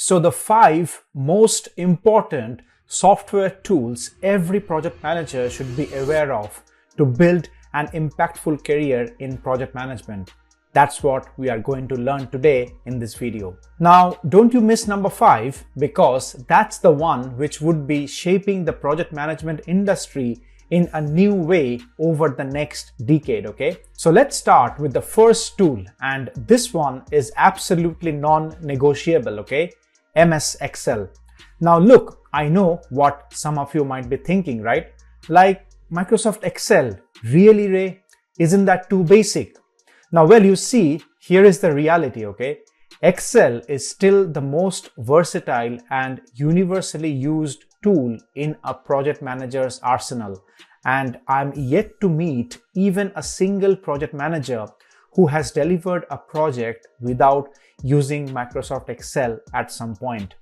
So the 5 most important software tools every project manager should be aware of to build an impactful career in project management. That's what we are going to learn today in this video. Now, don't you miss number 5, because that's the one which would be shaping the project management industry in a new way over the next decade, okay? So let's start with the first tool, and this one is absolutely non-negotiable, okay? MS Excel. Now look, I know what some of you might be thinking, right? Like, Microsoft Excel, really, Ray? Isn't that too basic? Now, well, you see, here is the reality, okay? Excel is still the most versatile and universally used tool in a project manager's arsenal. And I'm yet to meet even a single project manager who has delivered a project without using Microsoft Excel at some point.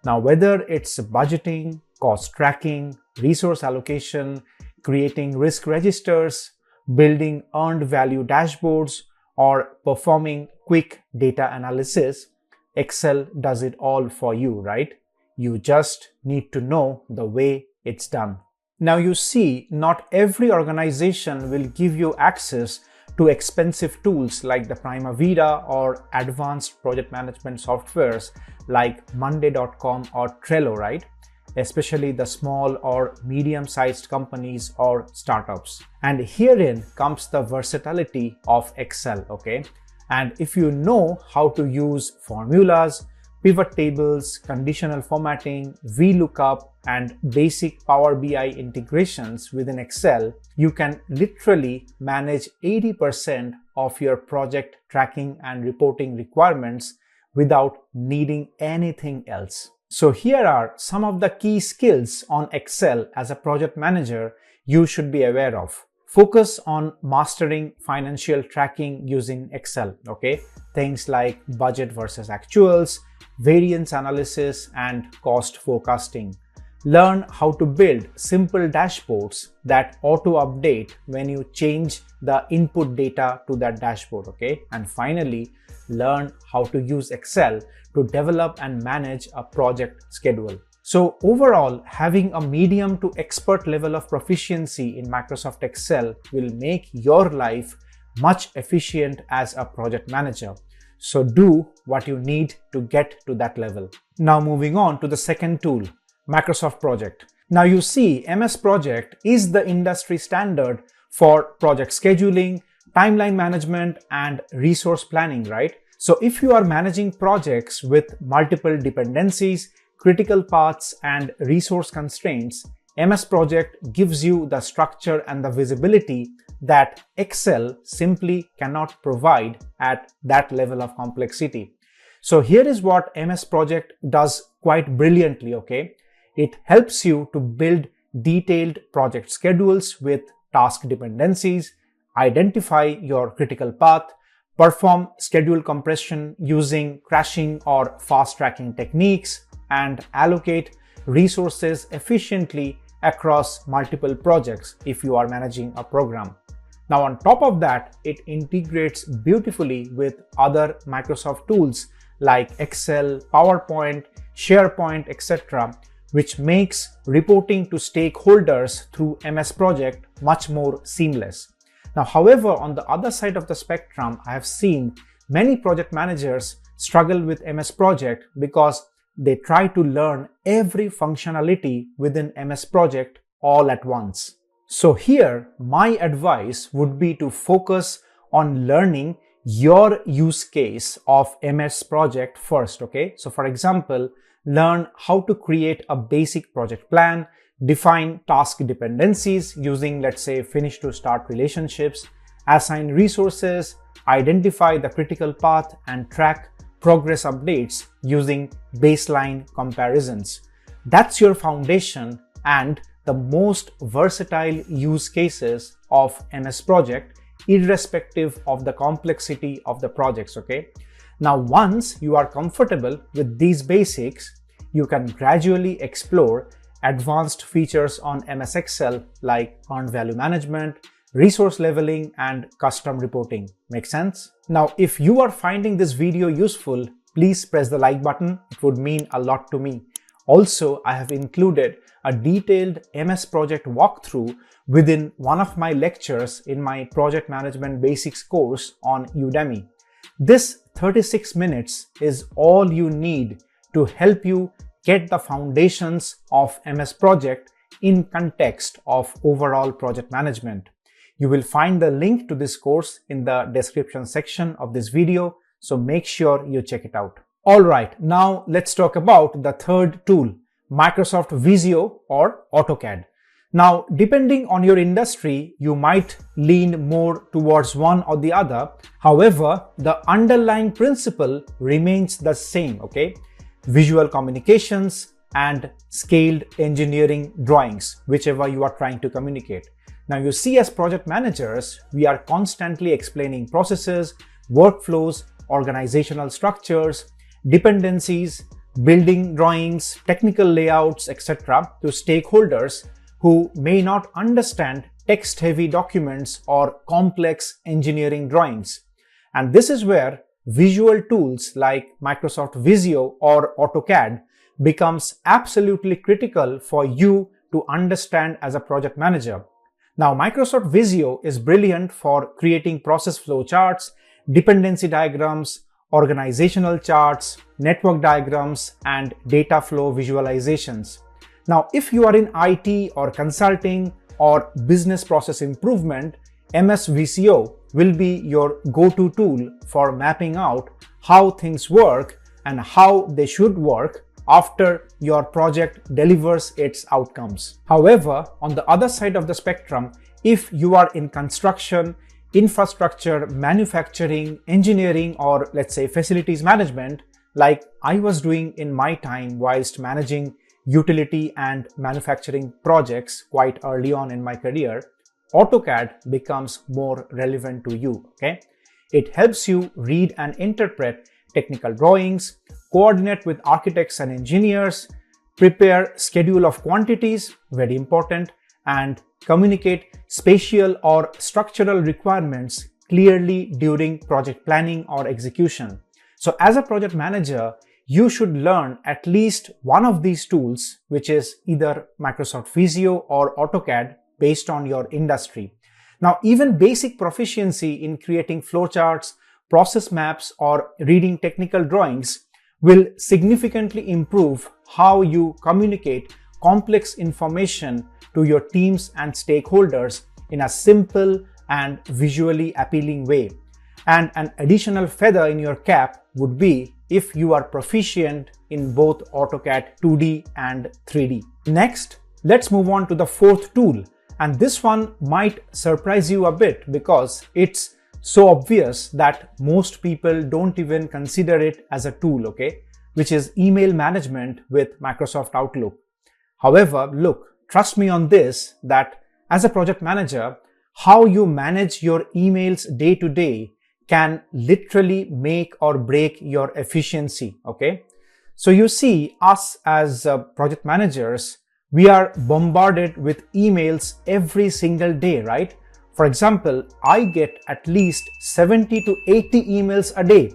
Now, whether it's budgeting, cost tracking, resource allocation, creating risk registers, building earned value dashboards, or performing quick data analysis, Excel does it all for you, right? You just need to know the way it's done. Now you see, not every organization will give you access to expensive tools like the Prima Vida or advanced project management softwares like Monday.com or Trello, right? Especially the small or medium-sized companies or startups. And herein comes the versatility of Excel, okay? And if you know how to use formulas, pivot tables, conditional formatting, VLOOKUP, and basic Power BI integrations within Excel, you can literally manage 80% of your project tracking and reporting requirements without needing anything else. So here are some of the key skills on Excel as a project manager you should be aware of. Focus on mastering financial tracking using Excel, okay? Things like budget versus actuals, variance analysis, and cost forecasting. Learn how to build simple dashboards that auto-update when you change the input data to that dashboard, okay? And finally, learn how to use Excel to develop and manage a project schedule. So overall, having a medium to expert level of proficiency in Microsoft Excel will make your life much efficient as a project manager. So do what you need to get to that level. Now moving on to the second tool, Microsoft Project. Now you see, MS Project is the industry standard for project scheduling, timeline management, and resource planning, right? So if you are managing projects with multiple dependencies, critical paths, and resource constraints, MS Project gives you the structure and the visibility that Excel simply cannot provide at that level of complexity. So here is what MS Project does quite brilliantly, okay? It helps you to build detailed project schedules with task dependencies, identify your critical path, perform schedule compression using crashing or fast tracking techniques, and allocate resources efficiently across multiple projects if you are managing a program. Now on top of that, it integrates beautifully with other Microsoft tools like Excel, PowerPoint, SharePoint, etc., which makes reporting to stakeholders through MS Project much more seamless. Now, however, on the other side of the spectrum, I have seen many project managers struggle with MS Project because they try to learn every functionality within MS Project all at once. So here, my advice would be to focus on learning your use case of MS Project first, okay? So for example, learn how to create a basic project plan, define task dependencies using, let's say, finish to start relationships, assign resources, identify the critical path, and track progress updates using baseline comparisons. That's your foundation and the most versatile use cases of MS Project, irrespective of the complexity of the projects, okay? Now, once you are comfortable with these basics, you can gradually explore advanced features on MS Excel like earned value management, resource leveling, and custom reporting. Make sense? Now, if you are finding this video useful, please press the like button. It would mean a lot to me. Also, I have included a detailed MS project walkthrough within one of my lectures in my Project Management Basics course on Udemy. This 36 minutes is all you need to help you get the foundations of MS project in context of overall project management. You will find the link to this course in the description section of this video, so make sure you check it out. Alright, now let's talk about the third tool, Microsoft Visio or AutoCAD. Now, depending on your industry, you might lean more towards one or the other. However, the underlying principle remains the same, okay? Visual communications and scaled engineering drawings, whichever you are trying to communicate. Now, you see, as project managers, we are constantly explaining processes, workflows, organizational structures, dependencies, building drawings, technical layouts, etc. to stakeholders who may not understand text-heavy documents or complex engineering drawings. And this is where visual tools like Microsoft Visio or AutoCAD becomes absolutely critical for you to understand as a project manager. Now, Microsoft Visio is brilliant for creating process flow charts, dependency diagrams, organizational charts, network diagrams, and data flow visualizations. Now, if you are in IT or consulting or business process improvement, MS Visio will be your go-to tool for mapping out how things work and how they should work after your project delivers its outcomes. However, on the other side of the spectrum, if you are in construction, infrastructure, manufacturing, engineering, or let's say facilities management, like I was doing in my time whilst managing utility and manufacturing projects quite early on in my career, AutoCAD becomes more relevant to you, okay? It helps you read and interpret technical drawings, coordinate with architects and engineers, prepare schedule of quantities, very important, and communicate spatial or structural requirements clearly during project planning or execution. So as a project manager, you should learn at least one of these tools, which is either Microsoft Visio or AutoCAD based on your industry. Now, even basic proficiency in creating flowcharts, process maps, or reading technical drawings will significantly improve how you communicate complex information to your teams and stakeholders in a simple and visually appealing way. And an additional feather in your cap would be if you are proficient in both AutoCAD 2D and 3D. Next, let's move on to the fourth tool. And this one might surprise you a bit because it's so obvious that most people don't even consider it as a tool, okay? Which is email management with Microsoft Outlook. However, look, trust me on this, that as a project manager, how you manage your emails day to day can literally make or break your efficiency, okay? So you see, us as project managers, we are bombarded with emails every single day, right? For example, I get at least 70 to 80 emails a day,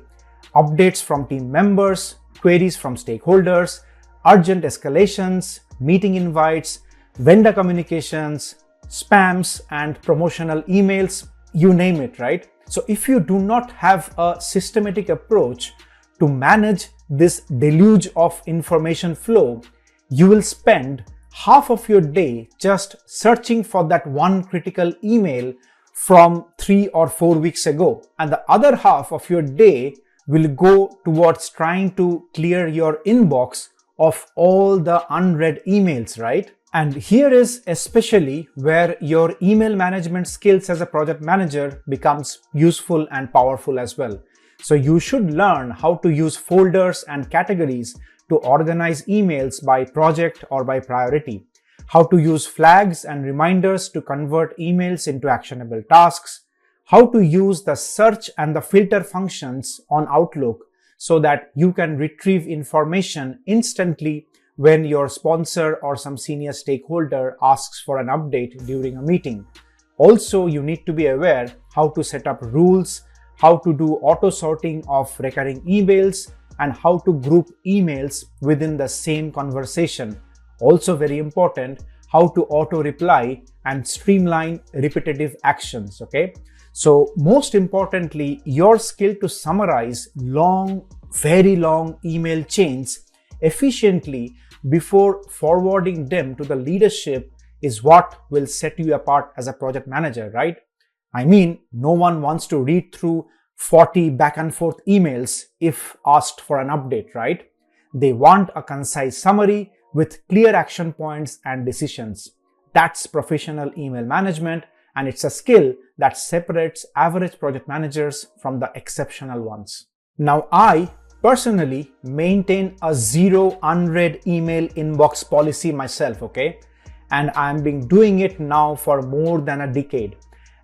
updates from team members, queries from stakeholders, urgent escalations, meeting invites, vendor communications, spams, and promotional emails, you name it, right? So if you do not have a systematic approach to manage this deluge of information flow, you will spend half of your day just searching for that one critical email from 3 or 4 weeks ago. And the other half of your day will go towards trying to clear your inbox of all the unread emails, right? And here is especially where your email management skills as a project manager becomes useful and powerful as well. So you should learn how to use folders and categories to organize emails by project or by priority, how to use flags and reminders to convert emails into actionable tasks, how to use the search and the filter functions on Outlook so that you can retrieve information instantly when your sponsor or some senior stakeholder asks for an update during a meeting. Also, you need to be aware how to set up rules, how to do auto sorting of recurring emails, and how to group emails within the same conversation. Also very important, how to auto reply and streamline repetitive actions. Okay, so most importantly, your skill to summarize very long email chains efficiently before forwarding them to the leadership is what will set you apart as a project manager, right? I mean, no one wants to read through 40 back and forth emails if asked for an update, right? They want a concise summary with clear action points and decisions. That's professional email management, and it's a skill that separates average project managers from the exceptional ones. Now, I personally maintain a zero unread email inbox policy myself, okay? And I'm been doing it now for more than a decade.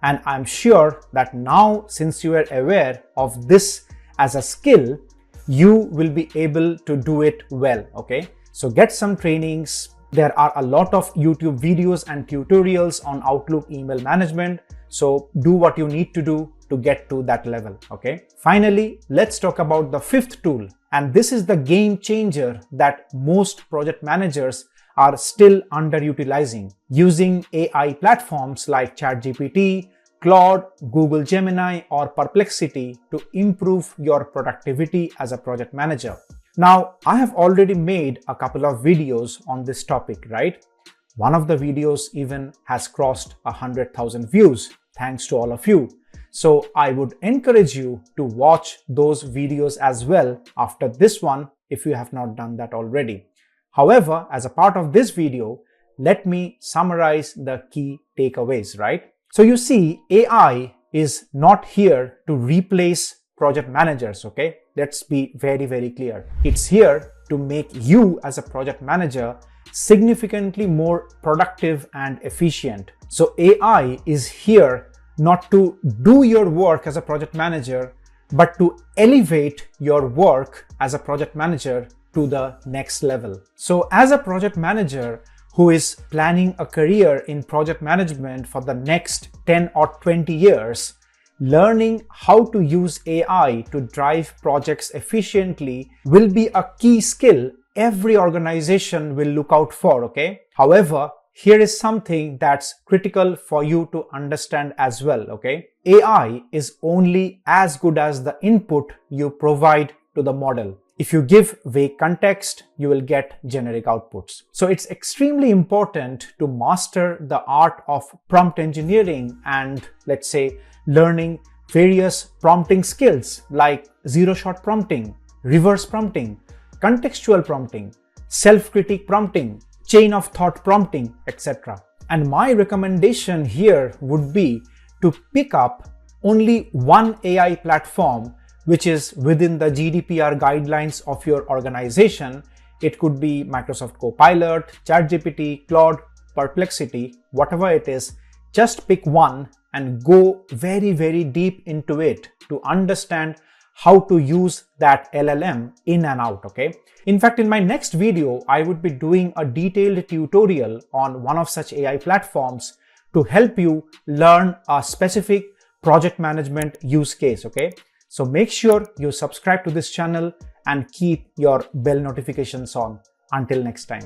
And I'm sure that now, since you are aware of this as a skill, you will be able to do it well, okay? So get some trainings. There are a lot of YouTube videos and tutorials on Outlook email management. So do what you need to do to get to that level, okay? Finally, let's talk about the fifth tool. And this is the game changer that most project managers are still underutilizing, using AI platforms like ChatGPT, Claude, Google Gemini, or Perplexity to improve your productivity as a project manager. Now, I have already made a couple of videos on this topic, right? One of the videos even has crossed 100,000 views, thanks to all of you. So I would encourage you to watch those videos as well after this one if you have not done that already. However, as a part of this video, let me summarize the key takeaways, right? So you see, AI is not here to replace project managers, okay? Let's be very, very clear. It's here to make you as a project manager significantly more productive and efficient. So AI is here not to do your work as a project manager, but to elevate your work as a project manager to the next level. So as a project manager who is planning a career in project management for the next 10 or 20 years, learning how to use AI to drive projects efficiently will be a key skill every organization will look out for, okay? However, here is something that's critical for you to understand as well, okay? AI is only as good as the input you provide to the model. If you give vague context, you will get generic outputs. So it's extremely important to master the art of prompt engineering and, let's say, learning various prompting skills like zero-shot prompting, reverse prompting, contextual prompting, self-critique prompting, chain of thought prompting, etc. And my recommendation here would be to pick up only one AI platform which is within the GDPR guidelines of your organization. It could be Microsoft Copilot, ChatGPT, Claude, Perplexity, whatever it is. Just pick one and go very, very deep into it to understand how to use that LLM in and out, okay? In fact, in my next video, I would be doing a detailed tutorial on one of such AI platforms to help you learn a specific project management use case, okay? So make sure you subscribe to this channel and keep your bell notifications on. Until next time.